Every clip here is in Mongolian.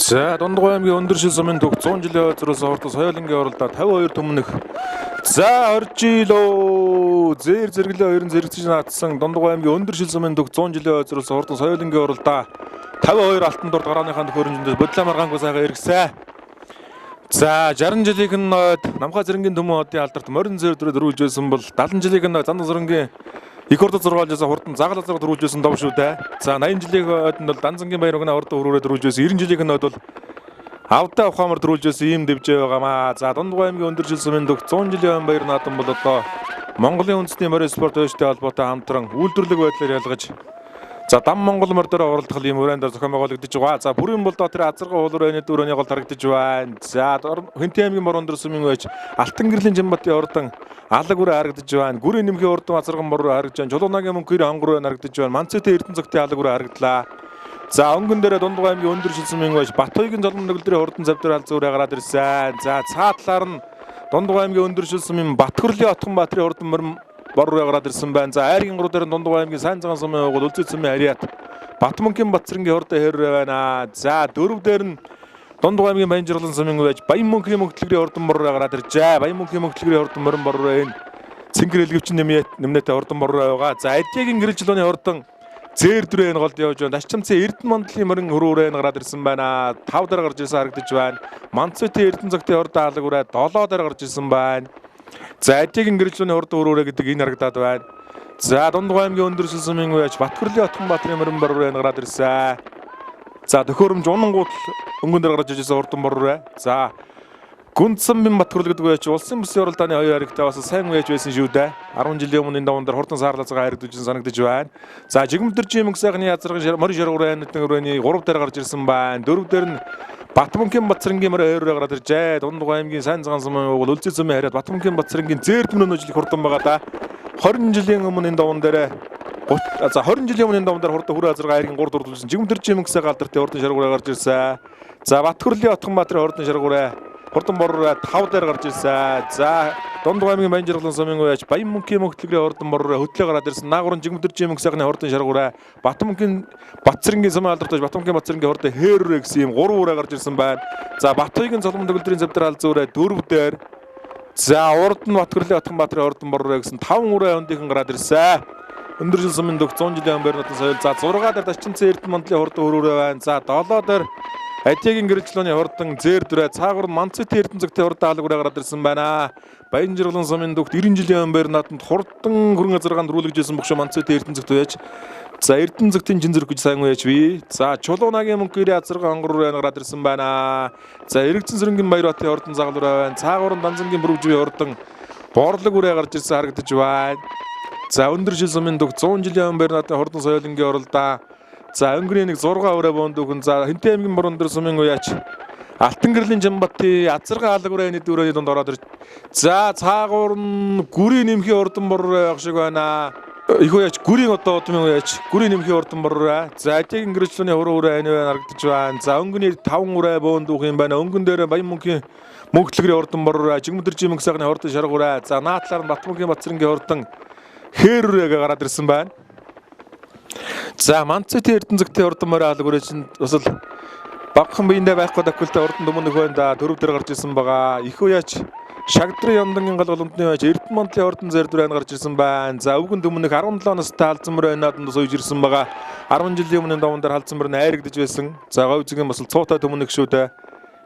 За Дундгой аймгийн Өндөршил сумын төгс 100 жилийн ойцроос хортос соёлынгийн оролдоо 52 түмнэх. За орж илөө зэр зэрэглээ хоёрын зэрэгцэж наадсан Дундгой аймгийн Өндөршил сумын төгс 100 жилийн ойцроос хортос соёлынгийн оролдоо 52 алтан дурд гарааныхаа төхөөрөмжөндөө бодлоо маргаангүй сайхан иргсэн. За 60 жилийн нойд Намхай зэрэнгийн төмөн хотын алдарт морин зэр төрөд өрүүлж байсан бол 70 жилийн нойд Зандан зэрэнгийн их ордод зургаалжаас хурдан загал азраг төрүүлж байсан дов шүү дээ. За 80 жилийн ойднд бол Данзангийн баяр өгнө ордод өрөөрөд төрүүлж байсан. 90 жилийн ойд бол Авдаа ухаамар төрүүлж байсан ийм дэвжээ байгаамаа. За Дундгой аймгийн Өндөршил сумын төгс 100 жилийн баяр наадам бол одоо Монголын үндэсний морин спорт хойштой холбоотой хамтран үйлдвэрлэг байдлаар ялгаж за Дам Монгол морь дээр оролдох ийм өрөөнд зохион байгуулагдаж байгаа. За бүрийн болдоо тэр азарга уулуурын дөрөвний гол харагдаж байна. За Хөнтийн аймгийн Морон Өндөр сумын байж Алтан гэрлийн Жамбатын ордон алаг үрэ харагдаж байна. Гүрийн нэмхийн урдан азарган морь харагдаж байна. Чулуунагийн мөнхөр хонгор харагдаж байна. Манцэтэй Эрдэнэ цогтын алаг үрэ харагдлаа. За өнгөн дээр Дундгой аймгийн Өндөршил сумын байж Батхойгийн золон нөглөдрийн хурдан завдар алз үрэ гараад ирсэн. За цаатлаар нь Дундгой аймгийн Өндөршил сумын Батхөрлийн Отхон Баатрийн хурдан морь бороо гараад ирсэн байна. За айргийн 3 дээр Дундгой аймгийн Сайн цагаан сумын угол Үлзий сумын Ариат Батмөнхийн Батцэрэнгийн хурдан хэрвээ байна. За дөрөв дээр нь Дундгой аймгийн Баянжирлан сумын байж Баян мөнхийн мөнхлөгрийн хурдан бороо гараад иржээ. Баян мөнхийн мөнхлөгрийн хурдан морин бороо энэ Цэнгэр элгэвчин нэмнэтэй хурдан бороо байгаа. За Эдигийн гэрэлжлөөний хурдан зээр дүрээ энэ голд явж байна. Дашчамцын Эрдэнэ мандлын морин хөрөөрөө энэ гараад ирсэн байна. 5 дээр гарч ирсэн харагдаж байна. Манцэтэй Эрдэнэ цогтын хурдан алаг үрээ 7 дээр гарч ирсэн байна. За Эдигийн гэрэлжлөөний хурдан хөрөөрөө гэдэг энэ харагдаад байна. За Дундгой аймгийн Өндөршил сумын байж Батхөрлийн Отхон Баатрийн морин бороо энэ гараад ирсэн. За төхөөрөмж унангууд өнгөн дээр гарч ирсэн хурдан бороо. За Гүнцэн бин Батхөрл гэдэг байж улсын бүсийн оролдооны хоёр харигтай бас сайн байж байсан шүү дээ. 10 жилийн өмнө энэ даван дээр хурдан саарлацгаа харигдуулж санагдаж байна. За Жигмэдэржийн мөнгө сайхны язрагын морин шаргуурын өрөөний 3 дээр гарч ирсэн байна. 4 дээр нь Батмөнхийн Батцэрэнгийн морь хоёроо гараад иржээ. Дундгой аймгийн Сайн цагаан сумын угол Үлзий сумын Хариат Батмөнхийн Батцэрэнгийн зээр дүмнөө нөжлөх хурдан байгаа да. 20 жилийн өмнө энэ даван дээр 20 жилийн өмнө энэ даван дээр хурдан хүрээ азарга айргийн 3 дурдулсан. Жигмэдэржийн мөнгө сайхан алдартай хурдан шаргуураа гарч ирсэн. За Батхөрлийн Отхон Баатрийн хурдан шаргуураа хурдан бороо 5 дээр гарч ирсэн. За Дундгой аймгийн Баянжирлан сумын байж Баян мөнхийн мөнхлөгрийн хурдан бороо хөтлөө гараад ирсэн. Наагурын Жигмэдэржийн мөнгө сайхны хурдан шаргуураа Батмөнхийн Батцэрэнгийн сумын алдартай Батмөнхийн Батцэрэнгийн хурдан хэррээ гэсэн юм 3 үрээ гарч ирсэн байна. За Батхойгийн золон төгөлдрийн завдар алз үрээ 4 дээр. За урд нь Батхөрлийн Отхон Баатрийн хурдан бороо гэсэн 5 үрээ өндийнхэн гараад ирсэн. Өндөршил сумын төгс 100 жилийн баяр наадам соёл. За 6 дээр Дашчамцын Эрдэнэ мандлын хурдан хөрөөрөө байна. За 7 дээр Эдигийн гэрэлжлөөний хурдан зээр дүрээ цаагур Манцэтэй Эрдэнэ цогтын хурдан алаг үрээ гараад ирсэн байна. Баянжирлан сумын төгс 90 жилийн баяр наадамд хурдан хөрөнгө азаргаанд рүүлгэж байсан бохшоо Манцэтэй Эрдэнэ цогт байж. За Эрдэнэ цогтын чин зэрэг гэж сайн байж бий. За Чулуунагийн мөнгөрийн азарга хонгор үрээ гараад ирсэн байна. За Эрэгзэн сэрэнгийн Баяр Батын хурдан загал үрээ байна. Цаагур Данзангийн Бүрөвжийн хурдан борлог үрээ гарч ирсэн харагдаж байна. За Өндөршил сумын төгс 100 жилийн баяр наадмын хурдан соёлынгийн оролдоо. За өнгөрийн 6 өрөө бөөндөгөн за Хөнтийн аймгийн Морон Өндөр сумын уяач Алтан гэрлийн Жамбатын азарга алаг өрөөний дөрөөний донд ороод ирж. За цаагуур нь гүрийн нэмхийн урдан бороо явах шиг байна. Их уяач гүрийн одоо томын уяач гүрийн нэмхийн урдан бороо. За Эдигийн гэрэлжлөөний хуруу өрөө энэ харагдаж байна. За өнгөний 5 өрөө бөөндөх юм байна. Өнгөн дээр Баян мөнхийн мөнхлөгрийн урдан бороо. Жигмэдэржийн мөнгө сайхны хурдан шаргуураа. За наатлаар нь Батмөнхийн Батцэрэнгийн хурдан хэррээ гараад ирсэн байна. За Манцэтэй Эрдэнэ цогтын хурдан морь алаг үрээ чинь бас л багхан биендээ байхгүй тохиолдолтой хурдан дүмнэх байна да 4 дээр гарч ирсэн байгаа. Их уяач Шагдрын Яндангийн галгалмтны байж Эрдэнэ мандлын хурдан зэр дүрэн гарч ирсэн байна. За өвгөн дүмнэх 17 настай халзан морь наадамд сууж ирсэн байгаа. 10 жилийн өмнө даван дээр халзан морь айрагдж байсан. За говь зэгийн бас л цуутай дүмнэх шүү дээ.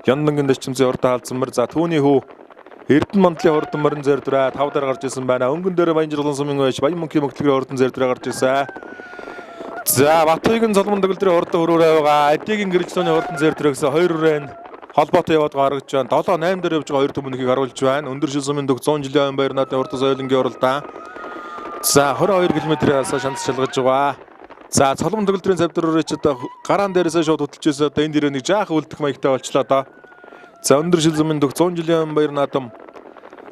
Яндангийн Дашчамцын хурдан халзан морь за түүний хүү Эрдэнэ мандлын хурдан морин зэр дүрээ 5 дээр гарч ирсэн байна. Өнгөн дээр Баянжирлан сумын байж Баян мөнхийн мөнхлөгрийн хурдан зэр дүрээ гарч ирсэн. За Батхойгийн золон төгөлдрийн хурдан хөрөөрөө байгаа. Эдигийн гэрэлжлөөний хурдан зэр дүрээ гэсэн 2 өрөөнд холбоотой яваад гаргаж байна. 7-8 дээр явж байгаа 2 түмнэхийг харуулж байна. Өндөршил сумын төгс 100 жилийн баяр наадмын хурдан соёлынгийн оролдоо. За 22 км-ээс шанс шалгаж байгаа. За цолон төгөлдрийн завдар өрөөч одоо гараан дээрээсээ шууд хөтлөж одоо энэ дээрээ нэг жаахан үлдэх маягтай болчлоо доо. За Өндөршил сумын төгс 100 жилийн баяр наадам.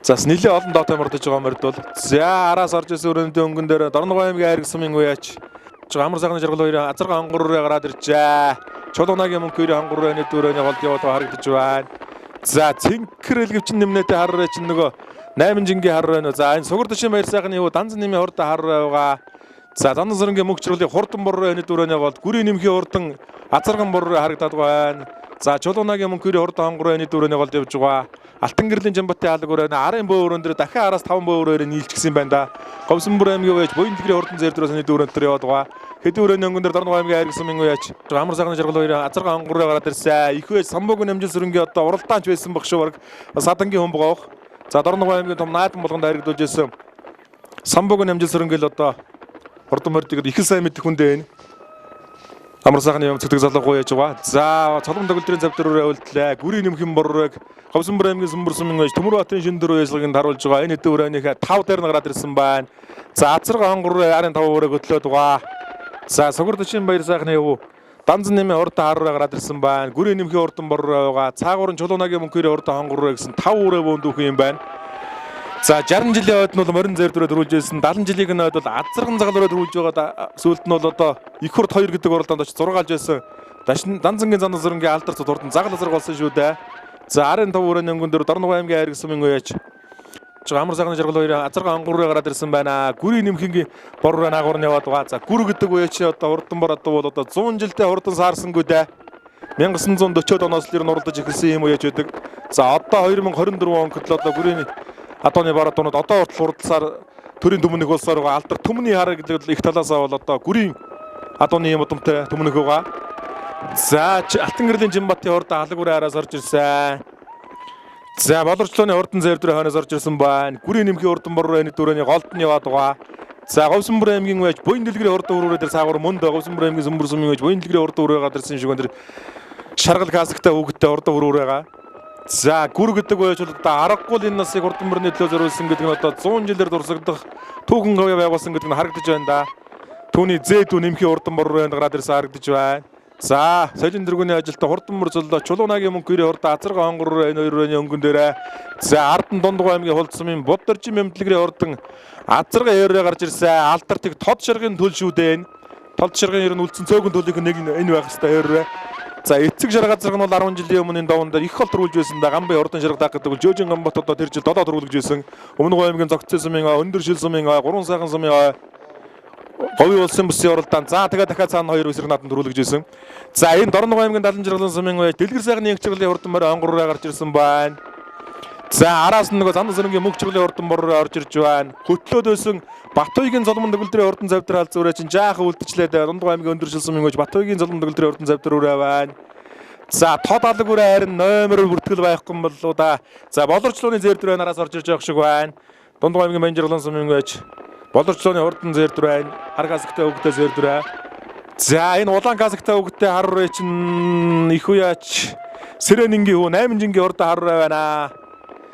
За нэлээд олон доотой мордож байгаа морд бол. За араас орж ирсэн өрөөний өнгөн дээр Дорногой аймгийн Айраг сумын уяач амар сайхан жаргал хоёр азарга хонгор үрээ гараад иржээ. Чулуунагийн мөнхөрийн хонгор өрөөний дөрөөний голд яваад харагдаж байна. За Цэнгэр элгэвчин нэмнэтэй хар өрөө чинь нөгөө 8 жингийн хар өрөө. За энэ Сугар дэшин баяр сайхны юу Данзан нэмийн хурдан хар өрөө байгаа. За Зандан зэрэнгийн мөнгө чиглэлийн хурдан бороо энэ дөрөөний голд гүрийн нэмхийн хурдан азарган бороо харагдаад байна. За Чулуунагийн мөнхөрийн урд хонгороо энэ дөрөвний голд явж байгаа. Алтан гэрлийн Жамбатын хаалга өрөө арын бөөрөн дээр дахин араас 5 бөөрөөр нийлчихсэн байна да. Говьсонбөр аймгийн байж буян дэлгэрийн урдан зэр дөрөөс энэ дөрөв төр яваад байгаа. Хэдэн өрөөний өнгөн дээр Дорногов аймгийн Айргсан минь яач. Амар сайхан жаргал хоёр азарга хонгороо гараад ирсэн. Их байж самбуугийн намжин сөрөнгийн одоо уралдаанч байсан баг шүү баг. Садангийн хүн богоох. За Дорногов аймгийн том наадам болгонд харигдуулж ирсэн. Самбуугийн намжин сөрөнгөл одоо урдан мордыг их сайн мэдэх хүн дээ. Амар сайхан юм цэгдэг залгуу яаж байгаа. За цолом төгөлдрийн завдраараа үлдлээ. Гүрийн нэмхэн боррог Говьсонбөр аймгийн Сүмбэрсэн минь байж Төмөрбатын Шиндэр уяслагыг харуулж байгаа. Энэ хэдэн өрөөнийхөө 5 дээр нь гараад ирсэн байна. За азарга хонгор арын 5 өрөө хөтлөөд байгаа. За Согордочин баяр сайхны юу Данзан нэмийн урд хараараа гараад ирсэн байна. Гүрийн нэмхийн урдан борроо байгаа. Цаагуурын Чулуунагийн мөнхөрийн урд хонгор гэсэн 5 өрөө бөөндөх юм байна. За 60 жилийн ойд нь бол морин зэр дөрөв дөрүүлж байсан. 70 жилийн ойд бол азарган загалруу дөрүүлж байгаа. Сүүлд нь бол одоо их хурд 2 гэдэг уралдаанд очиж 6 алж байсан. Данзангийн зандан сөрөнгийн алдарт урдан загал азарга болсон шүү дээ. За 15 өрөөний өнгөн дээр Дорногов аймгийн Айргсан минь яач. Амар сайхан жаргал хоёр азарга хонгороо гараад ирсэн байна. Гүрийн нэмхэнгийн борроо наагур нь яваад байгаа. За гүр гэдэг үеч одоо урдан бор одоо бол одоо 100 жилдээ урдан саарсангүй дээ. 1940-од оноос л ер нь уралдаж эхэлсэн юм уу яач байдаг. За одоо 2024 он хөдөл одоо гүрийн Атоны баруунууд одоо хүртэл хурдсаар төрийн төмөнөх болсоор байгаа. Алдар төмний хараа гэдэг их талаасаа бол одоо гүрийн Атоны юм удамтай төмөнөх байгаа. За Алтан гэрлийн Жамбатын урд хаалга үрээ араас орж ирсэн. За болорчлооны урдан зэр дээр хойноос орж ирсэн байна. Гүрийн нэмхийн урдан борроо энэ дөрөвний голд нь яваад байгаа. За Говьсонбөр аймгийн байж буян дэлгэрийн урдан өрөөрөө дээр цаагуур мөнд Говьсонбөр аймгийн Сүмбэрсэн минь байж буян дэлгэрийн урдан өрөөрөө гадарсан шиг өндөр шаргал касагтай хүүхэдтэй урдан өрөөрөө. За гүр гэдэг байж бол одоо аргагүй энэ насыг урдан мөрний төлөө зориулсан гэдэг нь одоо 100 жилээр дурсагдах түүхэн говь байгуулсан гэдэг нь харагдаж байна да. Түүний зээдүү нэмхийн урдан борроо гараад ирсэн харагдаж байна. За соёлын дэргэний ажилтаа хурдан мөр золлоо Чулуунагийн мөнхөрийн урд азарга хонгор энэ хоёр өрөөний өнгөн дээрээ. За Ардан Дундгой аймгийн Хулцсмын Буддаржин мэмтлэгрийн урдан азарга eerээ гарч ирсэн. Алдартыг тод ширгийн төл шүү дээ. Тод ширгийн ер нь үлдсэн цөөхөн төлөг нэг энэ байх хэвээр eerээ. За эцэг шарга азарга нь бол 10 жилийн өмнө энэ даван дээр их хол төрүүлж байсан да. Гамбын урдан шарга даах гэдэг бол Жөөжин Гамбат одоо тэр жил 7 төрүүлж байсан. Өмнөг аймгийн Зогцсон сумын өндөр шил сумын гурван сайхан сумын Говийн улсын бүсийн уралдаан. За дахиад цаана 2 эсрэг наадам төрүүлж байсан. За энэ Дорногов аймгийн Далан жаргалан сумын байж дэлгэр сайхны янг чиглэлийн урдан морь хонгороо гарч ирсэн байна. За араас нь нөгөө зандан сөрөнгийн мөнх чиглэлийн урдан борроо орж ирж байна. Хөтлөөд байсан Батуйгийн золмон төгөлдрийн урдан завдар хаалц өрөө чинь жаахан үлдчихлээ. Дорногов аймгийн өндөр шил сумын байж Батуйгийн золмон төгөлдрийн урдан завдар өрөө байна. За тод алга үрээ харин номер бүртгэл байхгүй юм болоо да. За болорчлооны зэр дээр нараас орж ирж байгаа шиг байна. Дундгой аймгийн Манжирлан сумын байж болорчлооны урдан зэр дээр байна. Хар гасагтай өгдөө зэр дээр. За энэ улаан гасагтай өгдөө хар үрээ чинь их үяач Сэрэнингийн хүү 8 жингийн урдан хар үрээ байна.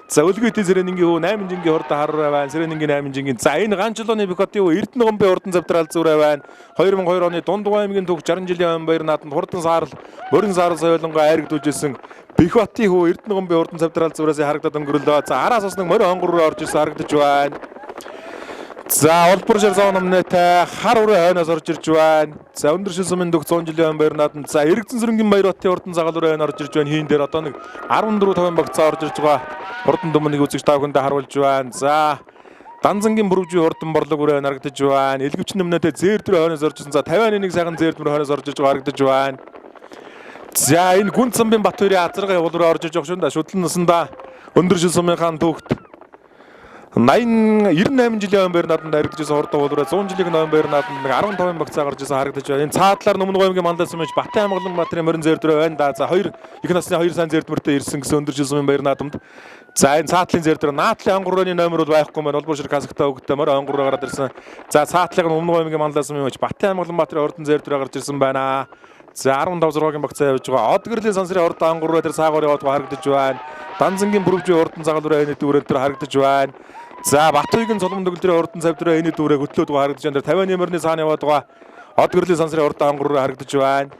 За өлгөөтэй Сэрэнингийн хүү 8 жингийн урдан хар үрээ байна. Сэрэнингийн 8 жингийн. За энэ Ганчлооны Бикотын хүү Эрдэнэ гомбын урдан завдар алз үрээ байна. 2002 оны Дундгой аймгийн төг 60 жилийн ам баяр нааданд хурдан саарл морин саарл соёлонгоо айрагдуулж ирсэн. Бикотын хүү Эрдэнэ гомбын урдан завдар алз үрээс харагдаад өнгөрлөө. За араас бас нэг морин хонгор руу орж ирсэн харагдаж байна. За олбор шар зам намнэтай хар үрээ хойноос орж ирж байна. За өндөр шил сумын төг 100 жилийн баяр нааданд за Эргэн сөрөнгийн Баярбатын урдан загал үрээ орж ирж байна. Хийн дээр одоо нэг 14-50 багцаа орж ирж байгаа. Урдан төмөнийг үзэж та бүхэндээ харуулж байна. За Данзангийн бүрвжийн урдан борлог үрээ харагдаж байна. Элгэвч нэмнэтэй зээр дээр хойноос орж ирсэн. За 51 сайхан зээр дээр хойноос орж ирж байгаа харагдаж байна. За энэ гүн цамбын Батбаярын азарга явуул руу орж ирж байгаа шүү дээ. Шүтлэн насандаа өндөр шил сумын хаан түүхт 98 жилийн баяр нааданд харагдаж байсан хурдан уулраа 100 жилийн баяр нааданд 15 багцаа гарч ирсэн харагдаж байна. Энэ цаадлаар Өмнөг аймгийн Мандас сумж Батын Амгалан Баатарын морин зэр дээр байна да. За хоёр их насны 2 сайн зэрдмөртэй ирсэн гэсэн өндөр шил сумын баяр наадамд. За энэ цаатлын зэр дээр наадлын хонгорооны номер бол байхгүй байна. Олбор шир касагтай өгдөө морь хонгороо гараад ирсэн. За цаатлыг нь Өмнөг аймгийн Мандас сумж Батын Амгалан Баатарын урдан зэр дээр гарч ирсэн байна. За 15-6-гийн багцаа явж байгаа. Од гэрлийн сансрын урдан хонгороо дээр цаагаар яваад харагдаж байна. Данзангийн бүрвжийн урдан загал үрээ энэ дүүрэн дээр харагдаж байна. За Батуйгийн цолмон төгөлдрийн урдан завдраа энэ дүүрээ хөтлөөд байгаа харагдаж байна. 50 нэмэрний цаана яваад байгаа. Од гэрлийн сансрын урдан хонгороо харагдаж байна.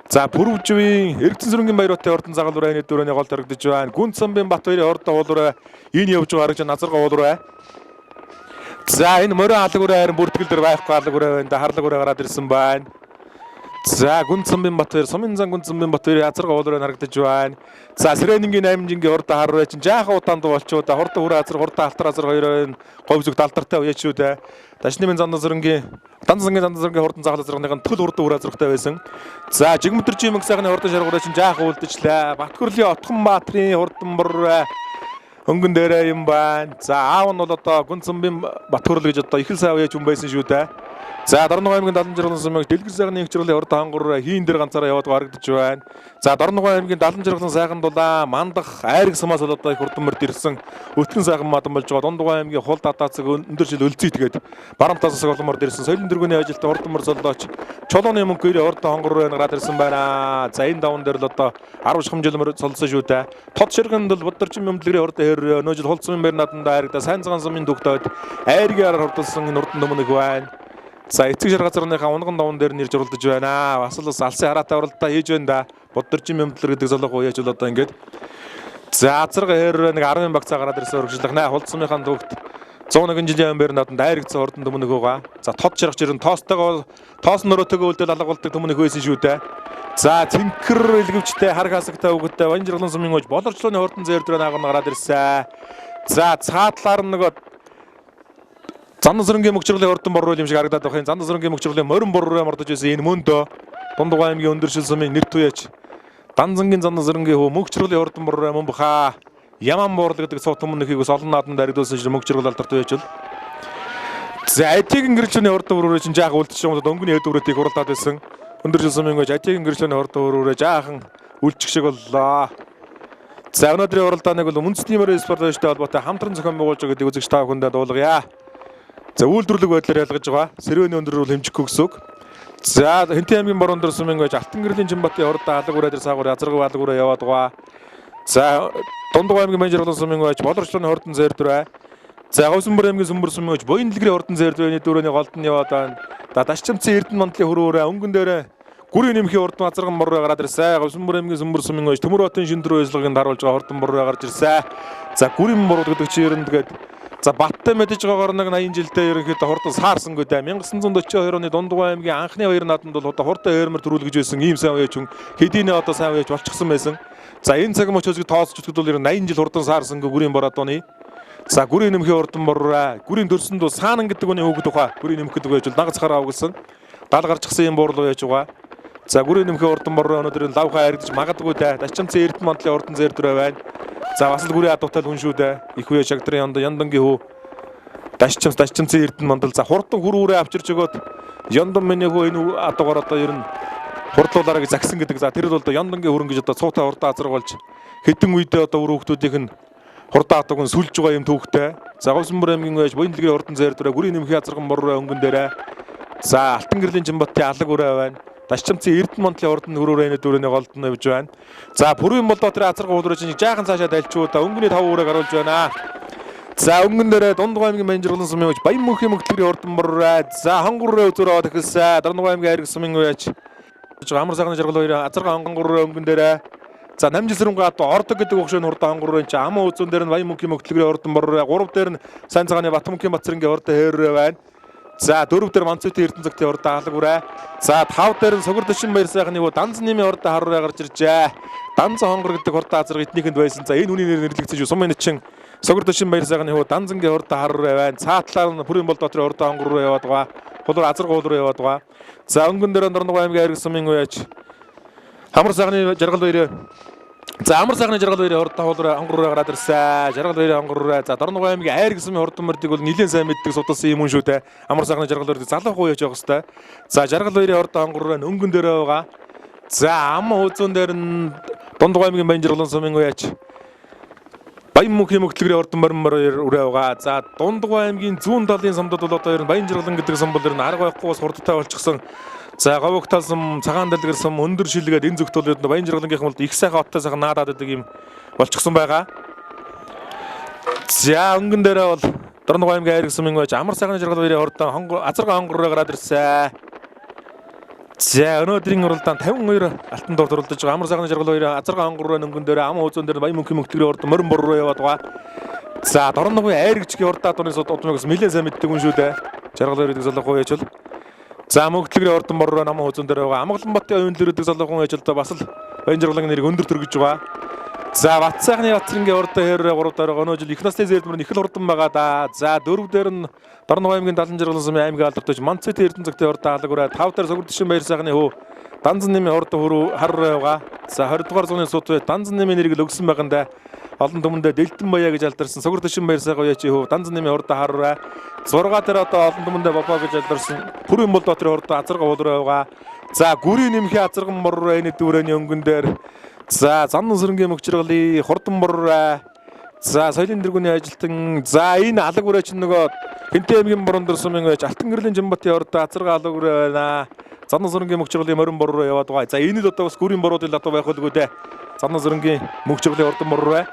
За бүрвжийн Эргэн сөрөнгийн Баярбатын урдан загал үрээ энэ дүүрээний голд харагдаж байна. Гүн цамбын Батбаярын урдан уулраа энэ явж байгаа харагдаж назарга уулраа. За энэ морин алга үрээ харин бүртгэл дээр байхгүй алга үрээ байна. Харлаг үрээ гараад ирсэн байна. За Гүнцэнбин Батбаяр, Сумынзан Гүнцэнбин Батбаяр азарга уулаараа харагдаж байна. За Сэрэнингийн 8-жингийн хурдан хар байж жаахан удаанд болчихоо да хурдан хүрээ азар хурдан алтар азар хоёроо говь зүгт алдартай уяачуу да. Дашнымын Занзангийн хурдан цагаал азаргын төл хурдан хүрээ азаргатай байсан. За Жигмөтөржийн мөнгө сайхны хурдан шаргуураа чинь жаахан үлдчихлээ. Батхөрлийн Отхон Баатрын хурдан бүр өнгөн дээрээ юм байна. За аав нь бол одоо Гүнцэнбин Батхөрл гэж одоо их л сайн уяач хүн байсан шүү дээ. За Дорногов аймгийн 70 жаргалын сумыг дэлгэр сайхны их жиргэлийн хурдан хангуур хийн дээр ганцаараа яваад харагдаж байна. За Дорногов аймгийн 70 жаргалын сайхан дулаа мандах айраг сумаас бол одоо их хурдан мөрд ирсэн өтгөн сайхан мадан болж байгаа. Дундгов аймгийн хул татаацаг өндөр жил өлзий тэгээд барамтаас голоморд ирсэн соёлын дэргэний ажилтан хурдан мөр солдооч чолооны мөнгөөр хурдан хангуур гараад ирсэн байна. За энэ даван дээр л одоо 10 шахам жил мөр солсон шүү дээ. Тод ширгэнд бол бодорчин өмдлгэрийн хурдан хэр өнөө жил хулцсан байр наданда айрагда сайн цагаан сумын дүгтөөд айргийн араар хурдалсан энэ хурдан өмнөх байна. За эцэг шар газрынхаа унган даван дээр нэрж уралдаж байна. Бас л алсын хараатай уралдаа хийж байна да. Бодорчин мэмтлэр гэдэг залуу уяаж бол одоо ингээд. За азарга хэр нэг 10 багцаа гараад ирсэн өргөжлөх наа хулцсныхаа төгт 101 жилийн өмнө надад айрагцсан хурдан төмөнөх байгаа. За тод шаргч ирэн тоостойгоо тоос нөрөөтөөгөө үлдэл алга болдог төмөнөх байсан шүү дээ. За цэнхэр илгэвчтэй хар хасагтай өгөдтэй Ванжирлан сумын ууж болорчлооны хурдан зээр дээр наагна гараад ирсэн. За цаатлаар нөгөө Занзангийн мөгчрөлийн хурдан боруу юм шиг харагдаад байна. Занзангийн мөгчрөлийн морин боруу мордож байсан энэ мөндөө Дундгов аймгийн өндөршил сумын нэр туяач Данзангийн Занзангийн хөө мөгчрөлийн хурдан боруу мөн баха Яман буурал гэдэг цогт өмнөхийг ус олон нааданд аригдуулсан шиг мөгчрөл алдарт туяач л. За Атигийн гэрчлэний хурдан боруу чинь жаахан үлдчих юм бол өнгөний хэд өрөөдийг уралдаад байсан. Өндөршил сумын гож Атигийн гэрчлэний хурдан боруу жаахан үлдчих шиг боллоо. За өнөөдрийн уралдааныг бол үндэсний морин спорттой холбоотой хамтран зохион байгуулж байгаа гэдэг үзэгч та бүхэндээ дуулгая. За үйлдвэрлэг байдлаар ялгаж байгаа. Сэрвэний өндөр бол хэмжихгүй гэсэн үг. За Хэнтэн аймгийн борон дор сумын гож Алтан гэрлийн Жимбатын хурдан алга ураа дээр саагур азарга алга ураа яваад байгаа. За Дундгов аймгийн Манжирлан сумын гож болорчлооны хурдан зээр дүрэ. За Говьсөнбөр аймгийн Сүмбэр сумын гож Буян дэлгэрийн хурдан зээр дүрэний дөрөөний голд нь яваад байна. За Дашчамцын Эрдэнэ мандлын хөрөөрэ өнгөн дээрээ гүрийн нэмхийн хурдан азарган бороо гараад ирсэн. Говьсөнбөр аймгийн Сүмбэр сумын гож Төмөр хотын Шинтэр үйлчлэгэнд харуулж байгаа хурдан бороо гарч ирсэн. За гүрийн бороо гэдэг чинь ер нь тэгээд за Баттай мэдэж байгаагаар нэг 80 жилдээ ерөнхийдөө хурдан саарсангүй да 1942 оны Дундгов аймгийн анхны хоёр нааданд бол одоо хурдан хөрмөр төрүүлгэж байсан ийм сайн уяач хүн хэдийнэ одоо сайн уяач болчихсон байсан. За энэ цаг мөчөөс тооцож үзэхэд бол ер нь 80 жил хурдан саарсангүй гүрийн бороо дооны. За гүрийн нэмхийн хурдан бороо гүрийн төрсөнд бол саанан гэдэг үний хөөгд ухаа гүрийн нэмэх гэдэг уяач бол дагацхаараа авгалсан. Гал гарчихсан юм буурлуу уяач байгаа. За гүрийн нэмхийн хурдан бороо өнөөдөр лавхаа харагдаж магадгүй да. Дашчамцын Эрдэнэ мандлын хурдан зээр дүрэ байна. За бас л гүрийн адуутай хүн шүү дээ. Их үе шагдрын яндангийн хүү Дашчамцын Эрдэнэ мандал за хурдан хүрүүрээ авчирч өгөөд Яндан миний хүү энэ адуугаар одоо ер нь хурдлуулаараа гэж загсан гэдэг. За тэр бол одоо Яндангийн хөрөн гэж одоо цуутай хурдан азар болж хэдэн үедээ одоо өөр хүмүүсийнх нь хурдан адууг нь сүлж байгаа юм төвхтэй. За Говьсөнбөр аймгийн ууж Буян дэлгэрийн хурдан зээр дүрэ гүрийн нэмхийн азарган бороо өнгөн дээрээ. За Алтан гэрлийн Жимбатын алга ураа байна. Дашчамцын Эрдэнэ мандлын хурдан хөрөөрөө дөрөөний голд нь явж байна. За Бүрийн болоо тэр азарга уулруу чинь жаахан цаашаа дайлчуу да өнгөний 5 ураа гаруулж байна. За өнгөн дээрээ Дундгов аймгийн Манжирлан сумын ууж Баян мөнхийн мөгтлөгийн хурдан бороо. За хангуураа үзүүр аваад ихэлсэн. Дундгов аймгийн айраг сумын ууж амар сайхны жаргал хоёр азарга хангуураа өнгөн дээрээ. За намжилсрынгаа одоо ордог гэдэг өгшөөний хурдан хангуураа чинь амаа үзүүн дээр нь Баян мөнхийн мөгтлөгийн хурдан бороо. 3 дээр нь сайн цагааны Батмөнхийн Батцэргийн хурдан хээрээ байна. За 4 дээр Манцүтийн Эрдэнэ цагтын хурдан алга ураа. За 5 дээр нь Согор Дөшин баяр сайхны юу Данзан нэмийн хурдан харураа гарч иржээ. Данзан хонгор гэдэг хурдан азар эднийхэнд байсан. За энэ хүний нэр нэрлэгдсэн сумын чин Согор Дөшин баяр сайхны юу Данзангийн хурдан харураа байна. Цаатлаар нь Бүрийн бол дотрын хурдан хонгор руу яваад байгаа. Хулуур азар гуул руу яваад байгаа. За өнгөн дээр Дорногов аймгийн айраг сумын уяач Хамар сайхны жаргал баяр. За амар сайхны жаргал хоёрын хурдан хуулраа хонгороо гараад ирсэн. Жаргал хоёрын хонгороо за Дорногов аймгийн айраг сумын хурдан мөрдийг бол нэлээд сайн мэддэг судалсан юм шүү дээ. Амар сайхны жаргал хоёрыг залуухан уяаж явах хэвээр. За жаргал хоёрын хурдан хонгороо өнгөн дээрээ байгаа. За ам хууцуун дээр нь Дундгов аймгийн Баянжирлан сумын уяач Баян мөнхийн мөгтлөгийн хурдан морин ураа байгаа. За Дундгов аймгийн зүүн талын самдад бол одоо ер нь Баянжирлан гэдэг сум бол ер нь арга байхгүй бас хурдтай болчихсон. За говьогтал сум, цагаан дэлгэр сум, өндөр шилгээд энэ зөвхт бол Баянжирлангийнх нь бол их сайхан оттой сайхан наадаад байдаг юм болчихсон байгаа. За өнгөн дээрээ бол Дорногов аймгийн айраг сумын ууж амар сайхны жаргал хоёрын хурдан азарга хонгороо гараад ирсэн. За өнөөдрийн уралдаан 52 алтан дорд уралдаж байгаа. Амар сайхны жаргал хоёрын азарга хонгороо өнгөн дээрээ ам хууцуун дээр Баян мөнхийн мөгтлөгийн хурдан морин бор руу яваад байгаа. За Дорноговын айрагчгийн хурдан дууны удмыг нэлээд сайн мэддэг хүн шүү дээ. Жаргал хоёрын залуу уяач бол За мөнгөлгөрийн ордон бороо намын хузуун дээр байгаа Амгаланбатын оюун дэлгэрдэг залуухан ажилдаа бас л баян жаргалын нэрийг өндөр төргөж байгаа. За Бат сайхны Батцэрэнгийн ордон хэрэг 3 дараа өнөө жил их насны зээлмөр их л хурдан байгаа да. За 4 дээр нь Дарнав аймгийн Далан жаргалан сумын аймгийн алдартай Манцэт Эрдэнэцэгтэй ордон хаалгаараа 5 дээр Согурдшин баяр сайхны хөө Данзан нэмийн ордон хөрөв харраа байгаа. За 20 дугаар зууны сууд Данзан нэмийн нэрийг л өгсөн байгаандаа олон түмэндээ Дэлтэн Баяа гэж алдарсан Согурдшин баяр сайхан уяачи хөө Данзан нэмийн ордон харраа 6 дээр одоо олон түмэндээ Бабаа гэж алдарсан Бүрэн бол дотрын ордон Азарга уулраа байгаа. За гүрийн нэмхий Азарган бороо энэ дүүрэний өнгөн дээр за Зандан сэрэнгийн мөгчргалын хурдан бороо за соёлын дэргүүний ажилтан за энэ алаг үрээ чинь нөгөө Хинтээ аймгийн Борон сумын байж Алтан гэрлийн Жамбатын ордон Азарга алаг үрээ байна. Зандан сэрэнгийн мөгчргалын морин бороо яваад байгаа. За энэ л одоо бас гүрийн боруудын латуу байх үлгүү дээ. Зандан сэрэнгийн мөгчргалын ордон бороо.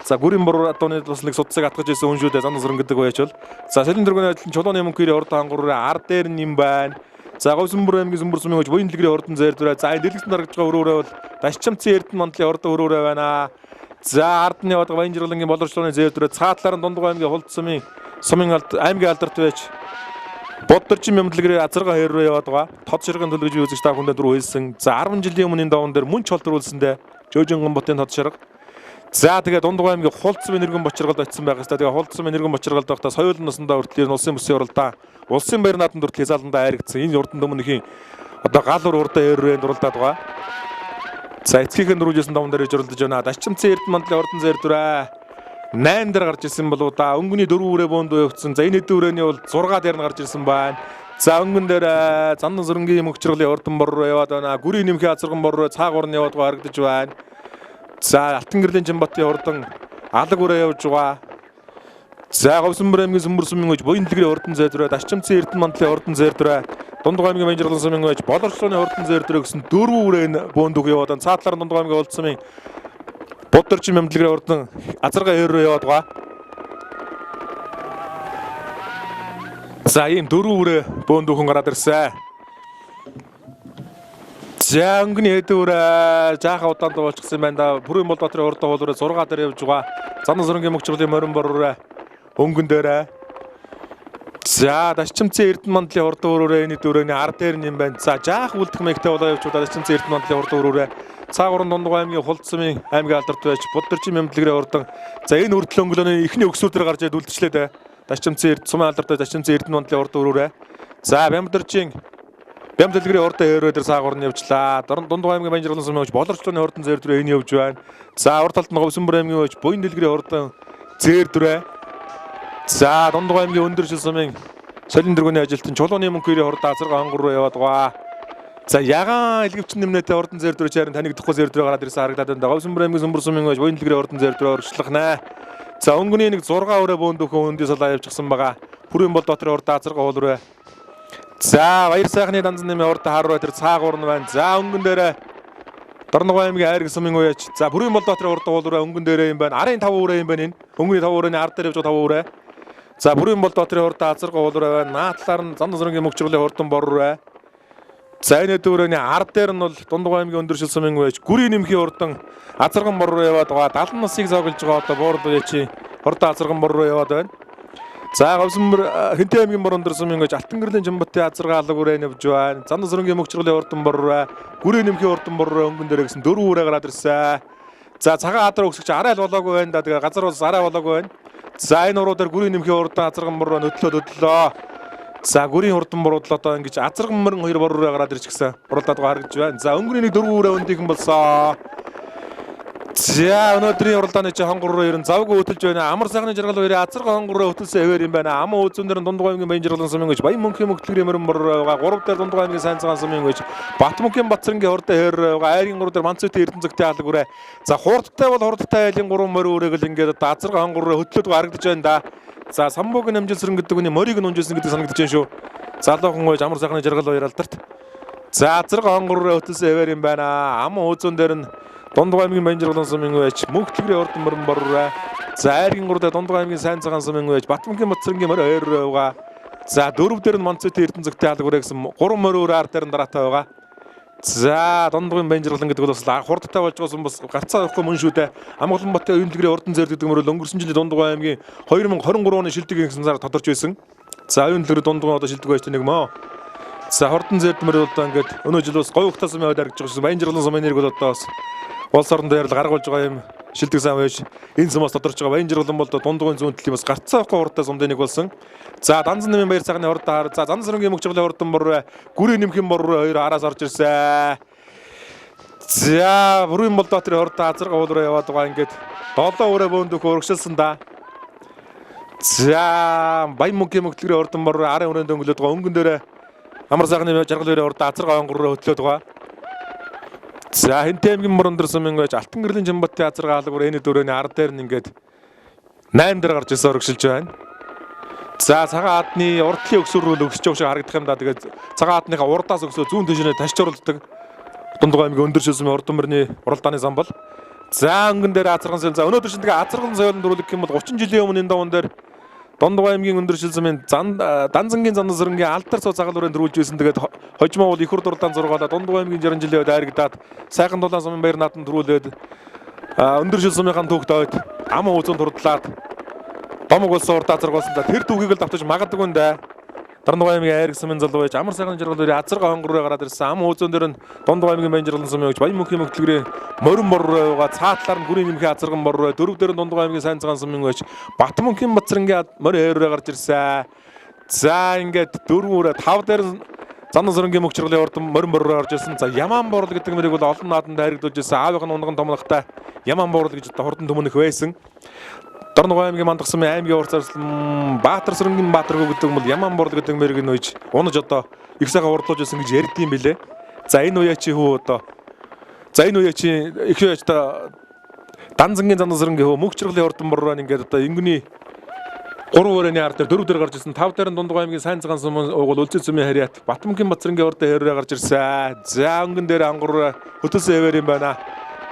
За гүрийн бороо одооны бас нэг судсыг атгаж ирсэн хүн шүү дээ. Зандан сэрэн гэдэг байж бол. За соёлын дэргүүний ажилтан Чулууны мөнгөний ордон хангуураа ар дээр нэм байна. За Говьсөнбөр аймгийн Сүмбэр сумын хож буян дэлгэрийн ордон зэр дураа. За энэ дэлгэцэн дарагч байгаа өрөөрөө бол Дашчамцын Эрдэнэ мандлын ордон өрөөрөө байна. За ардны яваад баян жаргалангийн боловсролын зэр дураа цаатлаар нь Дундгой аймгийн Хулд сумын аймгийн алдарт байж Боддорчин Мямдлгэрийн Азарга хэррөө яваад байгаа. Тод ширгэн төлгөж үзэж та хүндээ дөрөв хэлсэн. За 10 жилийн өмнө даван дээр мөн ч холдруулсандээ Жөөжин Гомботын тод ширэг. За тэгээ Дундгой аймгийн Хулд сумын нэргэн бочиргалд очсон байх хэвээр. Тэгээ Хулд сумын нэргэн бочиргалд байхдаа соёлын насандаа хүртэл улсын бүсийн уралдаан улсын баяр нааданд хүртэл хязааландаа айрагдсан. Энэ урдан өмнөхийн одоо галуур урдаа хэрвээ дурлаад байгаа. За эцгийнхэн дөрвөлжсэн даван дээр журалдаж байна. Дашчамцын Эрдэнэ мандлын ордон зэр дураа 8 дээр гарч ирсэн болоо да. Өнгөний 4 үрээ бөөнд явагдсан. За энэ дөрөвний бол 6 дээр нь гарч ирсэн байна. За өнгөн дээр Зандан сэрэнгийн мөгчргалын ордон бороо яваад байна. Гүрийн нэмхий Азарган бороо цаагуур нь яваад харагдаж байна. За Алтан гэрлийн Жамбатын ордон алаг үрээ явж байгаа. За Говьсөнбөр аймгийн Сүмбэр сумын хож буян дэлгэрийн ордон зэр дураа Дашчамцын Эрдэнэ мандлын ордон зэр дураа Дундгой аймгийн баян жаргалан сумын хож боловсролын ордон зэр дураа гэсэн 4 үрээ бөөнд үг яваад байна. Цаатлаар нь Дундгой аймгийн Улд сумын Боддорчин Мямдлгэрийн ордон Азарга хэррөө яваад байгаа. За ийм 4 үрээ бөөнд үхэн гараад ирсэн. За өнгөний хэдүүр жаахан удаанд болчихсон байна да. Бүрэн бол дотрын ордон хуулраа 6 дээр явж байгаа. Зандан сэрэнгийн мөгчргалын морин бороо өнгөн дээр. За Дашчамцын Эрдэнэ мандлын ордон өрөөрөө энэ дөрөвний ар дээр юм байна. За жаах үлдэх мэгтэй болоо явж удаа Дашчамцын Эрдэнэ мандлын ордон өрөөрөө цаагуурын Дундгой аймгийн Хулд сумын аймгийн алдарт байж Боддорчин Мямдлгэрийн ордон. За энэ хүртэл өнгөлөөний эхний өксөр дээр гарч ирээд үлдчихлээ дээ. Дашчамцын сумын алдарт Дашчамцын Эрдэнэ мандлын ордон өрөөрөө. За Бямдорчин Бямдлгэрийн ордон хэрвээ дээр цаагуур нь явжлаа. Дундгой аймгийн баян жаргалан сумын хож боловсролын ордон зэр дураа энэ явж байна. За урд талд нь Говьсөнбөр аймгийн хож буян дэлгэрийн ордон зэр дураа. За Дундгой аймгийн Өндөршил сумын соёлын дэргүүний ажилтан Чулууны мөнгөний ордон Азарга хангур руу яваад байгаа. За ягаан илгэвчин нэмнэтэй ордон зэр дураа чарын танигдахгүй зэр дураа гараад ирсэн харагдаад байна. Говьсөнбөр аймгийн Сүмбэр сумын хож буян дэлгэрийн ордон зэр дураа өргөжлөхнэ. За өнгөний нэг 6 өрөө бөөнд өгөн өндөй салаа явчихсан байгаа. Бүрэн бол дотрын ордон Азарга уул руу. За баяр сайхны Данзан нэмийн ордон харуу тэр цаагуур нь байна. За өнгөн дээр Дарнав аймгийн Айраг сумын уяач. За бүрэн бол дотрын ордон уул руу өнгөн дээр юм байна. Арын 5 өрөө юм байна энэ. Өнгөний 5 өрөөний ар дээр явж 5 өрөө. За бүрэн бол дотрын ордон Азарга уул руу байна. Наадлаар нь Зандан сэрэнгийн мөгчргалын ордон бороо. За энэ дөрөвний ар дээр нь бол Дундгой аймгийн Өндөршил сумын уяач. Гүрийн нэмхий ордон Азарган бороо яваад байгаа. 70 насыг цоглож байгаа одоо боор уяачи ордон Азарган бороо яваад байна. За Говьсөнбөр Хинтээ аймгийн Борон сумын хож Алтан гэрлийн Жамбатын Азарга алаг үрээ явж байна. Зандан сэрэнгийн мөгчргалын ордон бороо, гүрийн нэмхий ордон бороо өнгөн дээр гэсэн 4 үрээ гараад ирсэн. За цагаан адар өсгч арай л болоогүй байна да. Тэгээ газар бас арай болоогүй байна. За энэ уруу дээр гүрийн нэмхий ордон Азарган бороо өдлөө. За гүрийн ордон бороод л одоо ингэж Азарган мөрөн 2 бороо гараад ирж гисэн. Буруулаад харагдж байна. За өнгөний нэг 4 үрээ өндийнхэн болсон. За өнөөдрийн уралдааны чи хонгор руу ерэн завгүй хөтөлж байна. Амар сайхны жаргал хоёрын Азарга хонгор руу хөтөлсөн хэвээр юм байна. Ам үзүүн дээр Дундгой аймгийн баян жаргалан сумын хож баян мөнхийн мөгтлгэрийн мөрөн бороо байгаа. 3 дээр Дундгой аймгийн сайн цагаан сумын хож Бат мөнхийн Батцэрэнгийн ордон хэрэг байгаа. Айрын 3 дээр Манцэт Эрдэнэцэгтэй алаг үрээ. За хурдтай бол хурдтай айлын 3 морь үрэг л ингээд Азарга хонгор руу хөтлөд харагдаж байна да. За самбуугийн намжилсрэн гэдэг үний морийг нь унжуулсан гэдэг санагдаж байна шүү. Залуухан хож амар сайхны жаргал хоёр алдарт. За Азарга хонгор руу хөтөлсөн хэвээр юм байна. Ам үзүүн дээр нь Дундгой аймгийн баян жаргалан сумын уяач мөнхлөгрийн ордон мөрөн бороо. За Айргийн 3 дээр Дундгой аймгийн сайн цагаан сумын уяач Батмөнхийн Батцэрэнгийн морь хоёр байгаа. За 4 дээр нь Манцэт Эрдэнэцэгтэй алаг үрээ гэсэн 3 морь өөр ар дээр нь дараатай байгаа. За Дундгой баян жаргалан гэдэг бол бас хурдтай болж байгаа бас гарцаа авахгүй мөн шүү дээ. Амгаланбатын оюун дэлгэрийн ордон зэр гэдэг мөрөл өнгөрсөн жилийн Дундгой аймгийн 2023 оны шилдэг гэсэн сар тодорч байсан. За оюун дэлгэрийн Дундгой одоо шилдэг байж нэг мөө. За хордон зэрдмэр одоо ингээд өнөө жил бас говь ухтасан байгаад харагдаж байгаа шүү. Баянжирлан сумын нэрг бол одоо бас улс орон дээр л гаргуулж байгаа юм шилдэг сан байж энэ сумаас тодорч байгаа. Баянжирлан бол дундгын зүүн төлөв бас гарцаахгүй уртаа сумдын нэг болсон. За Данзан нэмийн баяр цагны хордоо хар. За Зандан сэрэнгийн мөгчрөлийн хордон бороо гүрийн нэмхийн бороо хоёр араас орж ирсэн. За бүрийн Болдоотрын хордоо азар гавуулраа яваад байгаа ингээд 7 өрөө бөөндөх өргөшөлсөн да. За Баян мөнхийн мөгтлгэрийн хордон бороо арын өрөөнд өнгөлөд байгаа өнгөн дээрээ амар сайхны жаргал өрөө хордоо азар гавангураа хөтлөөд байгаа. За Хэнтэй аймгийн Мөрөндөр сумын байж Алтан гэрлийн Жамбатын азар гаалгуур энэ дөрөвний ард дээр нь ингээд 8 дээр гарч ирсэн өргөшөлж байна. За цагаан адны урдлын өксөрөөр өгсөж байгаа шиг харагдах юм да. Тэгээд цагаан адныхаа урдаас өксөө зүүн тишнээ ташч оруулдаг Дундгой аймгийн Өндөр шилсмийн урдан мөрний уралдааны зам бол. За өнгөн дээр азарган соёл. За өнөөдөр чинь тэгээ азарган соёлын дөрвөлг гэх юм бол 30 жилийн өмнө энэ даван дээр Дундгой аймгийн Өндөр шилсмийн Данзангийн Зандан сэрэнгийн алдар цоо цагаал өрөөнд дөрвөлж байсан. Тэгээд хожимоо бол их хур дурдаан зургаалаа Дундгой аймгийн 60 жилийн үед айрагдаад сайхан дулаан сумын баяр нааданд дөрвөлээд Өндөр шилсмийн түүхт ойд ам уузын турдлаад домог болсон урд азаргуулсан да тэр түүхийг л давтаж магадгүй юм да. Дундгой аймгийн айраг сумын залуу байж амар сайхан жаргал өрөө азарга хонгороо гараад ирсэн. Ам уузын дээр нь Дундгой аймгийн Баянжирлан сумын гэж Баян мөнхийн мөгтлгэрийн морин борроо байгаа цаатлаар нь гүрийн нэмхийн азарган борроо дөрөв дээр нь Дундгой аймгийн сайн цагаан сумын гэж Бат мөнхийн Бацрангийн морин хээрээ гарч ирсэн. За ингээд 4-5 дээр Зандан сэрэнгийн мөгчрөлийн урдан морин борроо гарч ирсэн. За Яман борл гэдэг мөрийг бол олон нааданд хайрагдуулж ирсэн. Аавынх нь унган томнохтай Яман борл гэж одоо хурдан төмөнөх байсан. Дундгой аймгийн Мандах сумын аймгийн урт зарцлан Баатар сэрэнгийн Баатаргөө гэдэг нь бол Яман борл гэдэг мэрэг нь үйж унаж одоо их сайхан урдлуулж ирсэн гэж ярьдсан билээ. За энэ үе чи хөө одоо за энэ үе чи их яаж та Данзангийн Зандан сэрэнгийн хөө мөгчрөлийн урдан борроо ингээд одоо ингэний 3 өрөөний ард дээр 4 дээр гарч ирсэн. 5 дээр нь Дундгой аймгийн сайн цагаан сумын угол Үлзий сумын хариат Батмөнхийн Бацрангийн урд хээрээ гарч ирсэн. За өнгөн дээр ангуур хөтөлсөн хэвээр юм байна.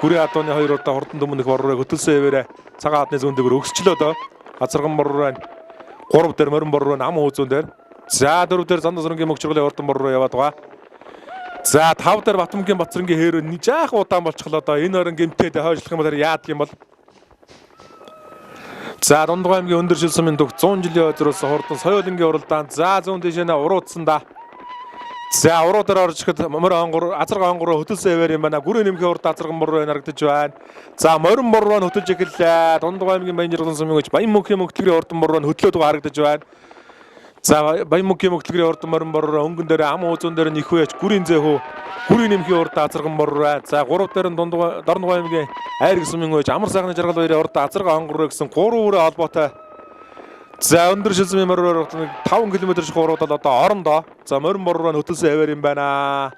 Гүрийн адууны 2 удаа хурдан төмөнөх борроо хөтөлсөн хэвээрээ цагаан адны зүүнтэйгээр өгсчлөө дөө. Азарган борроо байна. 3 дээр морин борроо ам уузун дээр. За 4 дээр Зандан сэрэнгийн мөгчрөлийн урдан борроо яваад байгаа. За 5 дээр Батмөнхийн Бацрангийн хээрээ нэг жаах удаан болчихлоо доо. Энэ орон гэмтээд хойшлох юм бол яадаг юм бол. За Дундгой аймгийн Өндөр шилсмийн түүх 100 жилийн өдрөөс хурдан соёлынгийн уралдаанд за зүүн тишээ уруудсан да. За уруу дээр орж ихэд морин хонгор азарга хонгороо хөтөлсөн хэвээр юм байна. Гүрийн нэмхийн урд азарган борроо харагдаж байна. За морин борроо нь хөтөлж эхэллээ. Дундгой аймгийн Баянжирлан сумын гэж Баян мөнхийн мөгтлгэрийн урдан борроо нь хөтлөөд байгаа харагдаж байна. За Баян мөнхийн мөгтлгэрийн урдан морин борроо өнгөн дээр ам уузун дээр нь их үеч гүрийн зэхүү гүрийн нэмхийн урд азарган борроо. За 3 дээр нь Дундгой аймгийн айраг сумын гэж амар сайхны жаргал хоёрын урд азарга хонгороо гэсэн 3 өрөө холбоотой. За Өндөр шилсмийн морин 5 км шиг уруудаад одоо орондоо. За морин борроо нь хөтөлсөн хэвээр юм байна.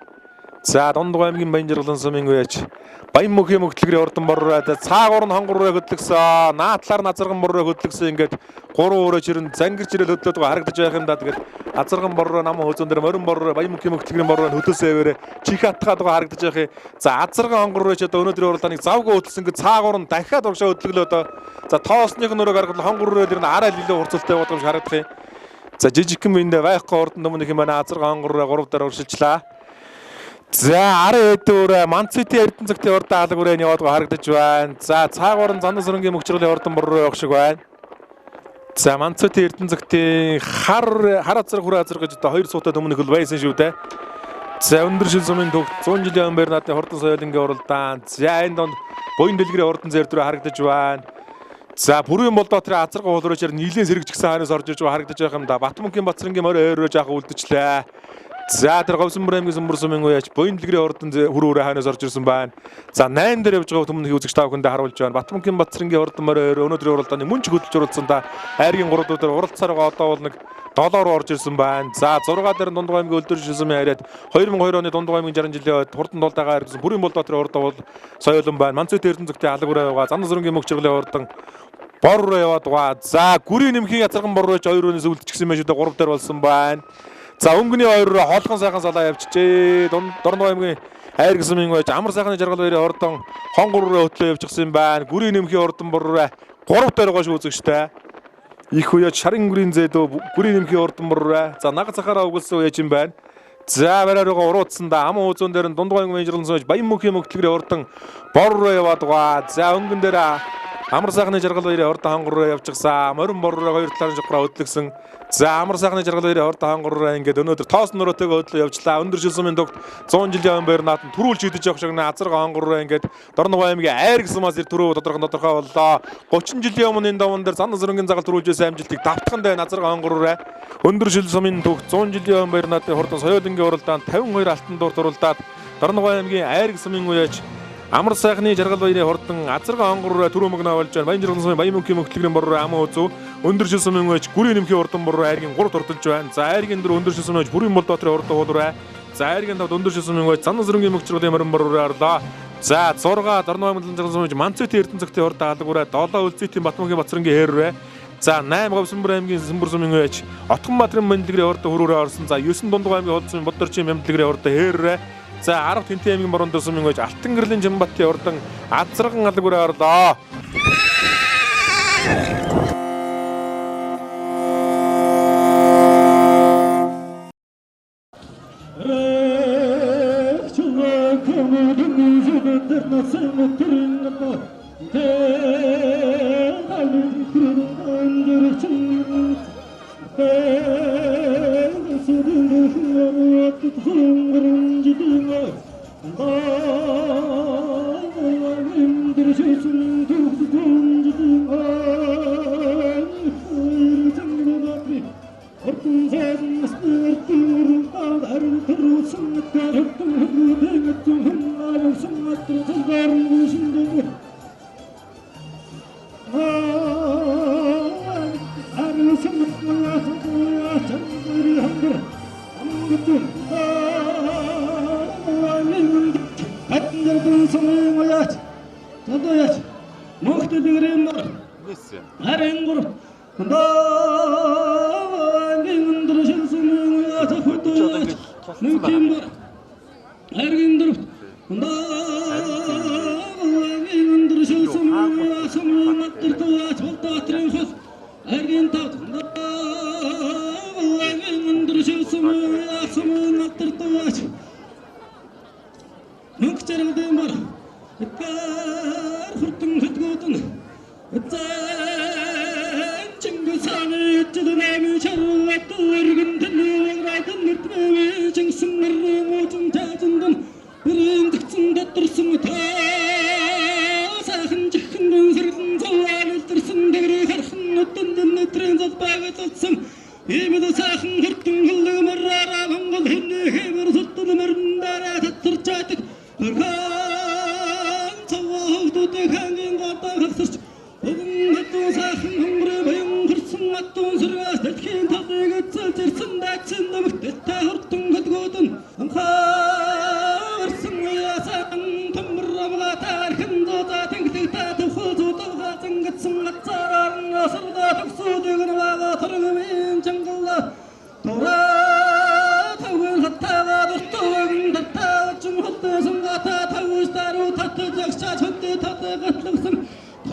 За Дундгой аймгийн Баянжирлан сумын гэж Баян мөнхийн мөгтлгэрийн урдан борроо цаагуур нь хонгороо хөдлөсөн. Наадлаар нь азарган борроо хөдлөсөн ингээд 3 өрөө чирэн зангирч ирэл хөдлөөд байгаа харагдаж байх юм да. Тэгээд азарган борроо нам хөөзөн дээр морин борроо Баян мөнхийн мөгтлгэрийн борроо нь хөтөлсөн хэвээр чих хатгаад байгаа харагдаж байх юм. За азарган хонгороо ч одоо өнөөдрийн уралдааныг завгүй хөтлсөн ингээд цаагуур нь дахиад урагшаа хөдлөглөө одоо. За тоосных нөрөө гаргал хонгороо дээр нь арай илүү урцалтай байгаа юм харагдах юм. За жижигхэн биендээ байхгүй урдан өмнөх юм байна. Азарган хонгороо 3 дээр уршилчлаа. За арын эдүүр Манцити Эрдэнэ цагтын урд алга үрэн яваад харагдаж байна. За цаагуур нь Зандан сэрэнгийн мөгчрөлийн урдан борроо явах шиг байна. За Манцити Эрдэнэ цагтын хар азар хүрээ азар гэж одоо 2 суутай өмнөх л байсан шүү дээ. За Өндөр шилсмийн түүх 100 жилийн өмнө наадын хурдан соёлынгийн уралдаан. За энэ донд буян дэлгэрийн урдан зэр дөрөв харагдаж байна. За бүрийн Болдоотрын азарга хуулуурчаар нийлэн сэргэж гисэн ханаас орж иж харагдаж байх юм да. Батмөнхийн Бацрангийн морь ойроо жаах үлдэжлээ. За тэр Говьсонбор аймгийн Сүмбэр сумын үеч буян дэлгэрийн урдан хүрөөрөө ханаас орж ирсэн байна. За 8 дээр явж байгаа төмөнх үзэгч тав хүндээ харуулж байна. Батмөнхийн Бацрангийн урдан морь ойроо өнөөдрийн уралдааны мөн ч хөдөлж уралдсан да. Айргийн 3 дээр уралцаар байгаа одоо бол нэг 7 руу орж ирсэн байна. За 6 дээр Дундгой аймгийн Өндөр шилсмийн хариад 2002 оны Дундгой аймгийн 60 жилийн үед хурдан дулдаагаа ирсэн бүрийн Болдоотрын урдаа бол соёлон байна. Манцити Эрдэнэ цагтын алга үрээ байгаа. Зандан сэрэнгийн мөгчрөлийн урдан борроо яваад байгаа. За гүрийн нэмхийн азарган борроо ч 2 өрөөс үлдчихсэн байж одоо 3 дээр болсон байна. За өнгөний 2 өрөө хоолхон сайхан салаа явчихжээ. Дундгой аймгийн айраг сумын байж амар сайхны жаргал хоёрын урдан хонгор өрөө хөтлөө явчихсан байна. Гүрийн нэмхийн урдан борроо 3 дээр байгаа шүү үзэгчтэй. Их үеч шарын гүрийн зэдөө гүрийн нэмхийн урдан борроо. За наг захаараа угссан үеч юм байна. За барааргаа уруудсан да ам уузун дээр нь Дундгой аймгийн Баянжирлан сууж Баян мөнхийн мөгтлгэрийн урдан борроо яваад байгаа. За өнгөн дээр Амар сайхны жаргал хоёрын хорд хангуураа явж гисэн. Морин борроо хоёр талаар жиграа хөдлөсөн. За амар сайхны жаргал хоёрын хорд хангуураа ингээд өнөөдөр тоос нөрөөтэйгээ хөдлөө явжлаа. Өндөр шилсумын дугт 100 жилийн ам баяр наатан төрүүлж идэж явах шиг азарга хангуураа ингээд Дорногов аймгийн айр гэсэн мас төрөө тодорхой боллоо. 30 жилийн өмнө энэ даван дээр Цан Насрынгийн загал төрүүлж байсан амжилтыг давтхан дайн азарга хангуураа өндөр шилсумын дугт 100 жилийн ам баяр наатын хурдан соёолынгийн уралдаанд 52 алтан дуур туруулдаад Дорногов аймгийн айр гэсэн уяаж Амар сайхны жаргал баярын хурдан азарга онгороо төрөө мөгнө болж байна. Баян жаргал сумын баян мөнхийн мөхтлөгрийн борроо амаа үзүү. Өндөр шилсумын уяаж гүрийн нэмхийн хурдан борроо айргийн 3 турталж байна. За айргийн 4 өндөр шилсумын уяаж бүрийн бол доотрын хурдан хуулраа. За айргийн 5 өндөр шилсумын уяаж Цан Насрынгийн мөхчрөлийн морин борроо орлоо. За 6 Дорногов аймгийн жаргал сумын Манцэти эрдэнэ цагтын хурдан алгуураа 7 Үлзитийн Батмөнхийн Бацрангийн хээрвэ. За 8 Говьсанбар аймгийн Сэмбэр сумын уяаж Отгон Баатрын мэндлэгрийн хурдан хөрөөрөө орсон. За 9 Дундгой аймгийн Худсумын Бодорчин мэндлэгрийн хурдан хээрвэ. За 10 Тэнтэй аймгийн Борон дөр сумын уяаж Алтан гэрлийн Жамбатын хурдан азарган алгуураа орлоо.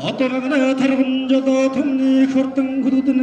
Отогны таргын жолоо төмний хурдан гүрдэн